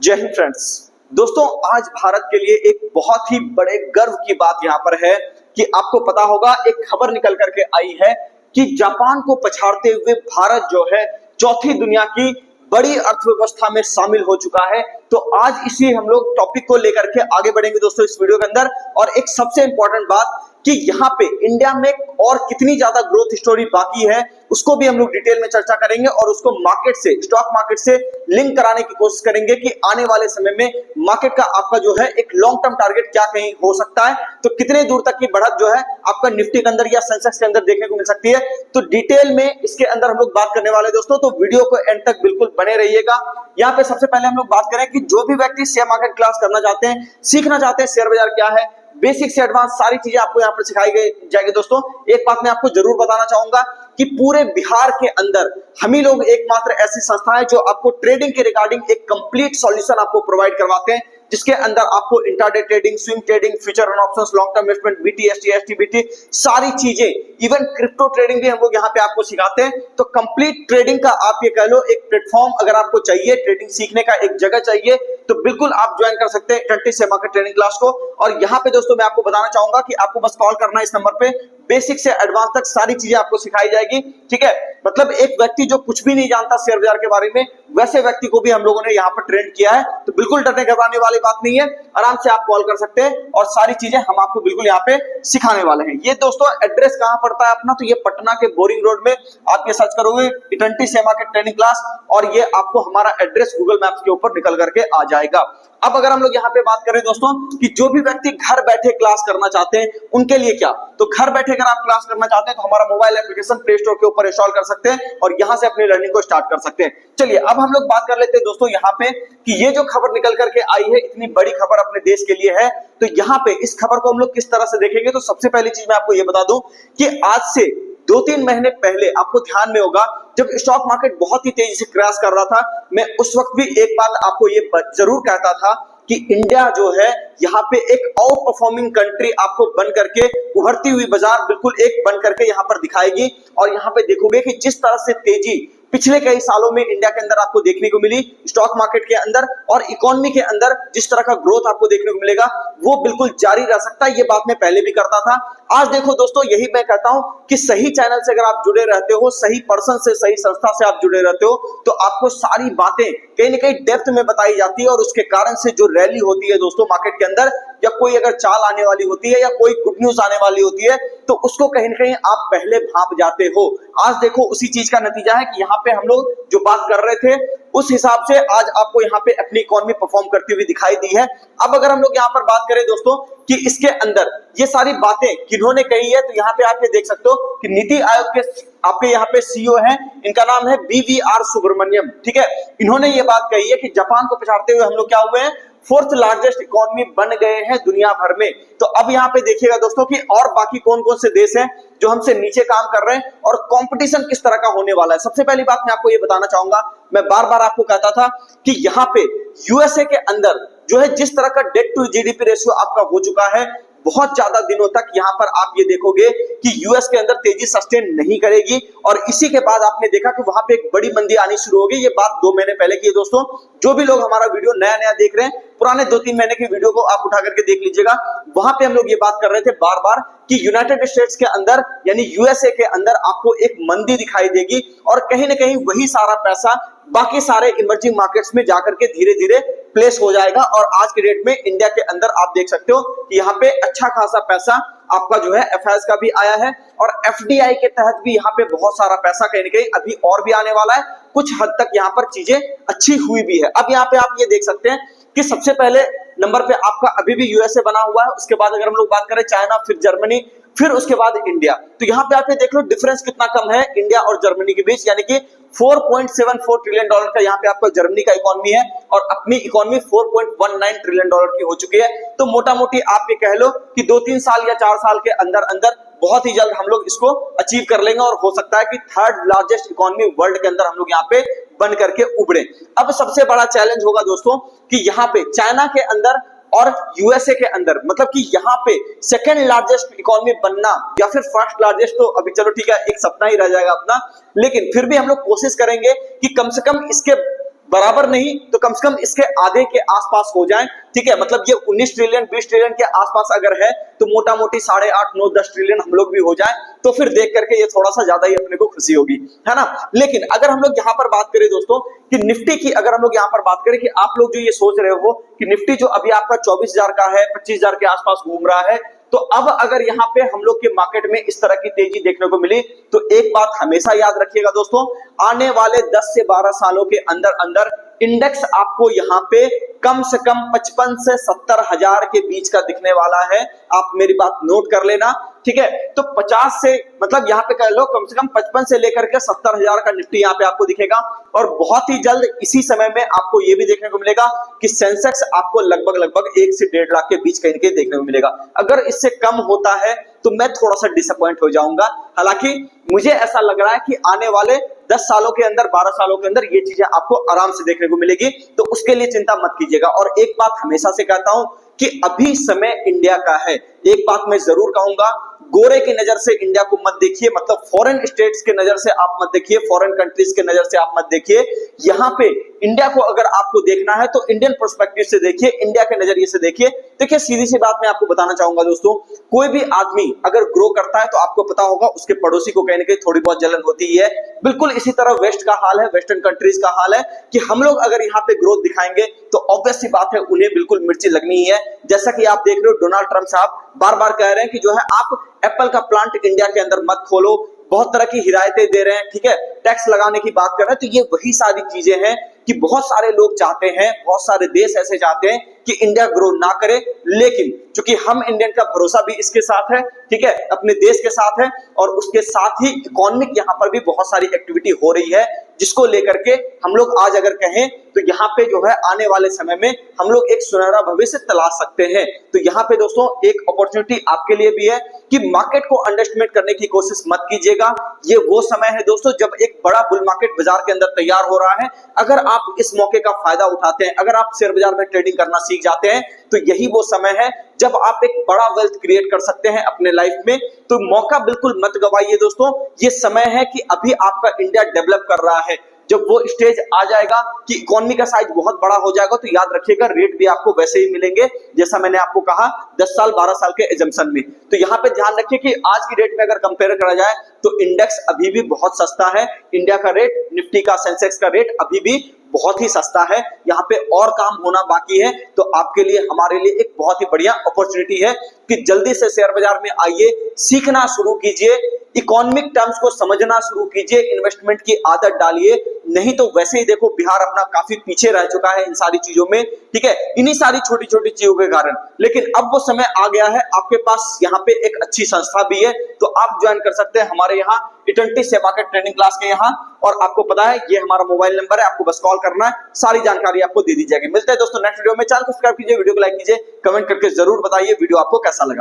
जय हिंद फ्रेंड्स। दोस्तों, आज भारत के लिए एक बहुत ही बड़े गर्व की बात यहां पर है कि आपको पता होगा, एक खबर निकल करके आई है कि जापान को पछाड़ते हुए भारत जो है चौथी दुनिया की बड़ी अर्थव्यवस्था में शामिल हो चुका है। तो आज इसी हम लोग टॉपिक को लेकर के आगे बढ़ेंगे दोस्तों इस वीडियो के अंदर। और एक सबसे इंपॉर्टेंट बात कि यहाँ पे इंडिया में और कितनी ज्यादा ग्रोथ स्टोरी बाकी है उसको भी हम लोग डिटेल में चर्चा करेंगे और उसको मार्केट से, स्टॉक मार्केट से लिंक कराने की कोशिश करेंगे कि आने वाले समय में मार्केट का आपका जो है एक लॉन्ग टर्म टारगेट क्या कहीं हो सकता है, तो कितने दूर तक की बढ़त जो है आपका निफ्टी के अंदर या सेंसेक्स के अंदर देखने को मिल सकती है। तो डिटेल में इसके अंदर हम लोग बात करने वाले दोस्तों, तो वीडियो को एंड तक बिल्कुल बने रहिएगा। यहाँ पे सबसे पहले हम लोग बात करें कि जो भी व्यक्ति शेयर मार्केट क्लास करना चाहते हैं, सीखना चाहते हैं शेयर बाजार क्या है, बेसिक से एडवांस सारी चीजें आपको यहाँ पर सिखाई जाएगी। दोस्तों, एक बात मैं आपको जरूर बताना चाहूंगा कि पूरे बिहार के अंदर हम ही लोग एकमात्र ऐसी संस्था है जो आपको ट्रेडिंग के रिगार्डिंग एक कंप्लीट सॉल्यूशन आपको प्रोवाइड करवाते हैं, जिसके अंदर आपको intraday trading, swing trading, future and options, long term investment, BT, ST, STBT सारी चीजें, इवन क्रिप्टो ट्रेडिंग भी हम लोग यहाँ पे आपको सिखाते हैं। तो कंप्लीट ट्रेडिंग का आप ये कह लो एक प्लेटफॉर्म अगर आपको चाहिए, ट्रेडिंग सीखने का एक जगह चाहिए, तो बिल्कुल आप ज्वाइन कर सकते हैं 20 शेयर मार्केट ट्रेनिंग क्लास को। और यहाँ पे दोस्तों मैं आपको बताना चाहूंगा कि आपको बस कॉल करना है इस नंबर पे, बेसिक से एडवांस तक सारी चीजें आपको सिखाई जाएगी। ठीक है, मतलब एक व्यक्ति जो कुछ भी नहीं जानता शेयर बाजार के बारे में, वैसे व्यक्ति को भी हम लोगों ने यहाँ पर ट्रेन किया है। तो बिल्कुल डरने घबराने वाली बात नहीं है, आराम से आप कॉल कर सकते हैं और सारी चीजें हम आपको बिल्कुल यहाँ पे सिखाने वाले हैं। ये दोस्तों एड्रेस कहां पड़ता है अपना, तो ये पटना के बोरिंग रोड में आप ये सर्च करोगे 20 शेयर मार्केट ट्रेनिंग क्लास और ये आपको हमारा एड्रेस गूगल मैप्स के ऊपर निकल करके आ जाएगा। अब अगर हम लोग यहाँ पे बात करें दोस्तों कि जो भी व्यक्ति घर बैठे क्लास करना चाहते हैं उनके लिए क्या, तो घर बैठे अगर आप क्लास करना चाहते हैं तो हमारा मोबाइल एप्लीकेशन प्ले स्टोर के ऊपर इंस्टॉल कर सकते हैं और यहाँ से अपनी लर्निंग को स्टार्ट कर सकते हैं। चलिए अब हम लोग बात कर लेते हैं दोस्तों यहाँ पे कि ये जो खबर निकल करके आई है, इतनी बड़ी खबर अपने देश के लिए है, तो यहाँ पे इस खबर को हम लोग किस तरह से देखेंगे। तो सबसे पहली चीज मैं आपको ये बता दूं कि आज से 2-3 महीने पहले आपको ध्यान में होगा जब स्टॉक मार्केट बहुत ही तेजी से क्रैश कर रहा था, मैं उस वक्त भी एक बात आपको ये जरूर कहता था कि इंडिया जो है यहाँ पे एक आउट परफॉर्मिंग कंट्री आपको बन करके, उभरती हुई बाजार बिल्कुल एक बन करके यहाँ पर दिखाएगी। और यहाँ पे देखोगे कि जिस तरह से तेजी पिछले कई सालों में इंडिया के अंदर आपको देखने को मिली, स्टॉक मार्केट के अंदर और इकोनॉमी के अंदर जिस तरह का ग्रोथ आपको देखने को मिलेगा वो बिल्कुल जारी रह सकता है। ये बात मैं पहले भी करता था। आज देखो दोस्तों, यही मैं कहता हूं कि सही चैनल से अगर आप जुड़े रहते हो, सही पर्सन से, सही संस्था से आप जुड़े रहते हो, तो आपको सारी बातें कहीं ना कहीं डेप्थ में बताई जाती है और उसके कारण से जो रैली होती है दोस्तों मार्केट के अंदर, या कोई अगर चाल आने वाली होती है या कोई गुड न्यूज आने वाली होती है, तो उसको कहीं ना कहीं आप पहले भांप जाते हो। आज देखो उसी चीज का नतीजा है कि यहाँ पे हम लोग जो बात कर रहे थे उस हिसाब से आज आपको यहाँ पे अपनी इकोनॉमी परफॉर्म करती हुई दिखाई दी है। अब अगर हम लोग यहाँ पर बात करें दोस्तों कि इसके अंदर ये सारी बातें किन्होंने कही है, तो यहाँ पे आप ये देख सकते हो कि नीति आयोग के आपके यहाँ पे सीईओ हैं, इनका नाम है BVR सुब्रमण्यम। ठीक है, इन्होंने ये बात कही है कि जापान को पछाड़ते हुए हम लोग क्या हुए हैं, 4th लार्जेस्ट इकोनॉमी बन गए हैं दुनिया भर में। तो अब यहाँ पे देखिएगा दोस्तों कि और बाकी कौन कौन से देश हैं जो हमसे नीचे काम कर रहे हैं और कंपटीशन किस तरह का होने वाला है। सबसे पहली बात मैं आपको ये बताना चाहूंगा, मैं बार बार आपको कहता था कि यहाँ पे यूएसए के अंदर जो है जिस तरह का डेट टू जीडीपी रेशियो आपका हो चुका है, बहुत ज्यादा दिनों तक यहाँ पर आप ये देखोगे कि यूएस के अंदर तेजी सस्टेन नहीं करेगी और इसी के बाद आपने देखा कि वहां पे एक बड़ी मंदी आनी शुरू हो गई। ये बात 2 महीने पहले की है दोस्तों। जो भी लोग हमारा वीडियो नया नया देख रहे हैं, पुराने 2-3 महीने की वीडियो को आप उठा करके देख लीजिएगा, वहां पे हम लोग ये बात कर रहे थे बार बार कि यूनाइटेड स्टेट्स के अंदर यानी यूएसए के अंदर आपको एक मंदी दिखाई देगी और कहीं ना कहीं वही सारा पैसा बाकी सारे इमर्जिंग मार्केट्स में जाकर के धीरे धीरे प्लेस हो जाएगा। और आज के डेट में इंडिया के अंदर आप देख सकते हो कि यहाँ पे अच्छा खासा पैसा आपका जो है एफआईएस का भी आया है और एफडीआई के तहत भी यहाँ पे बहुत सारा पैसा कहीं ना कहीं अभी और भी आने वाला है। कुछ हद तक यहाँ पर चीजें अच्छी हुई भी है। अब यहाँ पे आप ये देख सकते हैं कि सबसे पहले नंबर पे आपका अभी भी यूएसए बना हुआ है, उसके बाद अगर हम लोग बात करें चाइना, फिर जर्मनी, फिर उसके बाद इंडिया। तो यहाँ पे आप ये देख लो डिफरेंस कितना कम है इंडिया और जर्मनी के बीच, यानी कि $4.74 ट्रिलियन का यहाँ पे आपका जर्मनी का इकोनॉमी है और अपनी इकोनॉमी $4.19 ट्रिलियन की हो चुकी है। तो मोटा मोटी आप ये कह लो कि 2-3 साल या 4 साल के अंदर अंदर बहुत ही जल्द हम लोग इसको अचीव कर लेंगे और हो सकता है कि 3rd लार्जेस्ट इकोनॉमी वर्ल्ड के अंदर हम लोग यहाँ पे बन करके उभरे। अब सबसे बड़ा चैलेंज होगा दोस्तों कि यहाँ पे चाइना के अंदर और यूएसए के अंदर, मतलब कि यहाँ पे 2nd लार्जेस्ट इकोनॉमी बनना या फिर 1st लार्जेस्ट, तो अभी चलो ठीक है एक सपना ही रह जाएगा अपना, लेकिन फिर भी हम लोग कोशिश करेंगे कि कम से कम इसके बराबर नहीं तो कम से कम इसके आधे के आसपास हो जाए, ठीक है। मतलब ये 19 ट्रिलियन 20 ट्रिलियन के आसपास अगर है तो मोटा मोटी 8.5 9 10 ट्रिलियन हम लोग भी हो जाए तो फिर देख करके ये थोड़ा सा ज्यादा ही अपने को खुशी होगी, है ना। लेकिन अगर हम लोग यहाँ पर बात करें दोस्तों कि निफ्टी की, अगर हम लोग यहाँ पर बात करें कि आप लोग जो ये सोच रहे हो कि निफ्टी जो अभी आपका 24,000 का है, 25,000 के आसपास घूम रहा है, तो अब अगर यहाँ पे हम लोग के मार्केट में इस तरह की तेजी देखने को मिली तो एक बात हमेशा याद रखिएगा दोस्तों, आने वाले 10 से 12 सालों के अंदर अंदर इंडेक्स आपको यहाँ पे कम से कम 55 से 70 हजार के बीच का दिखने वाला है। आप मेरी बात नोट कर लेना, ठीक है। तो 50 से मतलब यहाँ पे कह लो कम से कम 55 से लेकर के 70 हजार का निफ्टी यहाँ पे आपको दिखेगा। और बहुत ही जल्द इसी समय में आपको ये भी देखने को मिलेगा कि सेंसेक्स आपको लगभग 1 से 1.5 लाख के बीच कहीं के देखने को मिलेगा। अगर इससे कम होता है तो मैं थोड़ा सा डिसअपॉइंट हो जाऊंगा। हालांकि मुझे ऐसा लग रहा है कि आने वाले 10 सालों के अंदर, 12 सालों के अंदर ये चीजें आपको आराम से देखने को मिलेगी, तो उसके लिए चिंता मत कीजिएगा। और एक बात हमेशा से कहता हूं कि अभी समय इंडिया का है। एक बात मैं जरूर कहूंगा, गोरे की नजर से इंडिया को मत देखिए, मतलब फॉरेन स्टेट्स के नजर से आप मत देखिए, फॉरेन कंट्रीज के नजर से आप मत देखिए। यहाँ पे इंडिया को अगर आपको देखना है तो इंडियन पर्सपेक्टिव से देखिए, इंडिया के नजरिए से देखिए। देखिए सीधी सी बात मैं आपको बताना चाहूंगा दोस्तों, कोई भी आदमी अगर ग्रो करता है तो आपको पता होगा उसके पड़ोसी को कहने की थोड़ी बहुत जलन होती ही है। बिल्कुल इसी तरह वेस्ट का हाल है, वेस्टर्न कंट्रीज का हाल है कि हम लोग अगर यहाँ पे ग्रोथ दिखाएंगे तो ऑब्वियस सी बात है उन्हें बिल्कुल मिर्ची लगनी ही है। जैसा कि आप देख रहे हो डोनाल्ड ट्रंप साहब बार बार कह रहे हैं कि जो है आप एप्पल का प्लांट इंडिया के अंदर मत खोलो, बहुत तरह की हिदायतें दे रहे हैं, ठीक है, टैक्स लगाने की बात कर रहे हैं। तो ये वही सारी चीजें हैं कि बहुत सारे लोग चाहते हैं, बहुत सारे देश ऐसे चाहते हैं कि इंडिया ग्रो ना करे, लेकिन चूंकि हम इंडियन का भरोसा भी इसके साथ है, ठीक है, अपने देश के साथ है, और उसके साथ ही इकोनॉमिक यहाँ पर भी बहुत सारी एक्टिविटी हो रही है, जिसको लेकर के हम लोग आज अगर कहें तो यहाँ पे जो है आने वाले समय में हम लोग एक सुनहरा भविष्य तलाश सकते हैं। तो यहाँ पे दोस्तों एक अपॉर्चुनिटी आपके लिए भी है कि मार्केट को अंडरएस्टिमेट करने की कोशिश मत कीजिएगा। ये वो समय है दोस्तों जब एक बड़ा बुल मार्केट बाजार के अंदर तैयार हो रहा है। अगर आप इस मौके का फायदा उठाते हैं, अगर आप शेयर बाजार में ट्रेडिंग करना सीख जाते हैं, तो यही वो समय है जब आप एक बड़ा वेल्थ क्रिएट कर सकते हैं अपने लाइफ में। तो मौका बिल्कुल मत गवाइए दोस्तों, ये समय है कि अभी आपका इंडिया डेवलप कर रहा है। जब वो स्टेज आ जाएगा कि इकोनॉमी का साइज बहुत बड़ा हो जाएगा तो याद रखिएगा रेट भी आपको वैसे ही मिलेंगे जैसा मैंने आपको कहा 10 साल 12 साल के एजम्पशन में। तो यहाँ पे ध्यान रखिए कि आज की डेट में अगर कंपेयर करा जाए तो इंडेक्स अभी भी बहुत सस्ता है। इंडिया का रेट, निफ्टी का, सेंसेक्स का रेट अभी भी बहुत ही सस्ता है। यहाँ पे और काम होना बाकी है। तो आपके लिए, हमारे लिए एक बहुत ही बढ़िया अपॉर्चुनिटी है कि जल्दी से शेयर बाजार में आइए, सीखना शुरू कीजिए, इकोनॉमिक टर्म्स को समझना शुरू कीजिए, इन्वेस्टमेंट की आदत डालिए। नहीं तो वैसे ही देखो बिहार अपना काफी पीछे रह चुका है इन सारी चीजों में, ठीक है, इन्हीं सारी छोटी छोटी चीजों के कारण। लेकिन अब वो समय आ गया है, आपके पास यहाँ पे एक अच्छी संस्था भी है, तो आप ज्वाइन कर सकते हैं हमारे यहाँ E20 share market training class के यहाँ। और आपको पता है ये हमारा मोबाइल नंबर है, आपको बस कॉल करना है, सारी जानकारी आपको दे दी जाएगी। मिलते हैं दोस्तों नेक्स्ट वीडियो में। चैनल को सब्सक्राइब कीजिए, वीडियो को लाइक कीजिए, कमेंट करके जरूर बताइए वीडियो आपको कैसा लगा।